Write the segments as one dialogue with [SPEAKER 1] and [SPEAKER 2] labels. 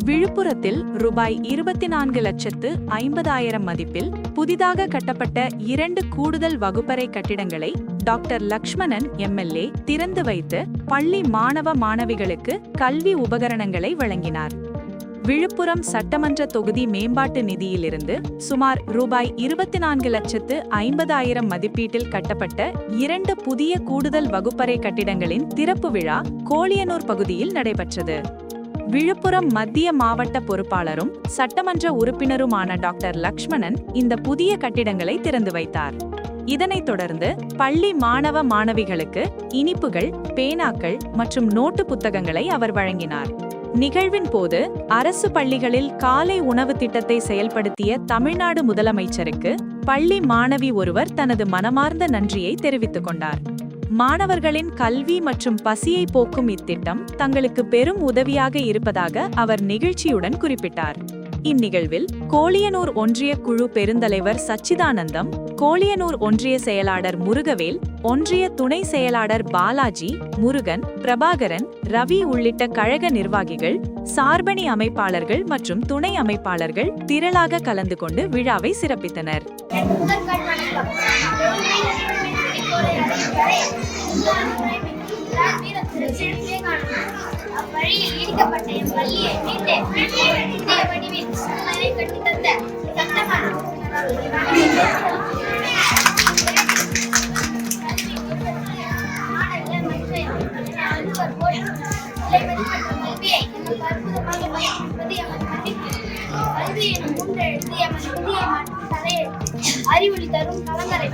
[SPEAKER 1] விழுப்புரத்தில் ரூபாய் 24,50,000 மதிப்பில் புதிதாக கட்டப்பட்ட 2 கூடுதல் வகுப்பறை கட்டிடங்களை டாக்டர் லக்ஷ்மணன் எம்எல்ஏ திறந்து வைத்து பள்ளி மாணவ மாணவிகளுக்கு கல்வி உபகரணங்களை வழங்கினார். விழுப்புரம் சட்டமன்ற தொகுதி மேம்பாட்டு நிதியிலிருந்து சுமார் ரூபாய் 24,50,000 மதிப்பீட்டில் கட்டப்பட்ட 2 புதிய கூடுதல் வகுப்பறை கட்டிடங்களின் திறப்பு விழா கோலியனூர் பகுதியில் நடைபெற்றது. விழுப்புரம் மத்திய மாவட்ட பொறுப்பாளரும் சட்டமன்ற உறுப்பினருமான டாக்டர் லக்ஷ்மணன் இந்த புதிய கட்டிடங்களை திறந்து வைத்தார். இதனைத் தொடர்ந்து பள்ளி மாணவ மாணவிகளுக்கு இனிப்புகள், பேனாக்கள் மற்றும் நோட்டு புத்தகங்களை அவர் வழங்கினார். நிகழ்வின் போது அரசு பள்ளிகளில் காலை உணவு திட்டத்தை செயல்படுத்திய தமிழ்நாடு முதலமைச்சருக்கு பள்ளி மாணவி ஒருவர் தனது மனமார்ந்த நன்றியை தெரிவித்துக் கொண்டார். மாணவர்களின் கல்வி மற்றும் பசியை போக்கும் இத்திட்டம் தங்களுக்கு பெரும் உதவியாக இருப்பதாக அவர் நெகிழ்ச்சியுடன் குறிப்பிட்டார். இந்நிகழ்வில் கோலியனூர் ஒன்றிய குழு பெருந்தலைவர் சச்சிதானந்தம், கோலியனூர் ஒன்றிய செயலாளர் முருகவேல், ஒன்றிய துணை செயலாளர் பாலாஜி, முருகன், பிரபாகரன், ரவி உள்ளிட்ட கழக நிர்வாகிகள், சார்பணி அமைப்பாளர்கள் மற்றும் துணை அமைப்பாளர்கள் திரளாக கலந்து கொண்டு விழாவை சிறப்பித்தனர்.
[SPEAKER 2] வழியில் ஈடுக்கப்பட்ட என் பள்ளியை மீட்டு இந்திய வடிவில் சுமரை கட்டித்தந்த சட்டமன்ற அறிவொளி தரும் கலங்கரை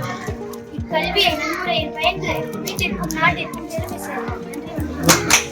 [SPEAKER 2] இக்கல்வியை நன்முறையில் பயின்று வீட்டிற்கும் நாட்டிற்கும் பெருமை சேர்க்கும். நன்றி.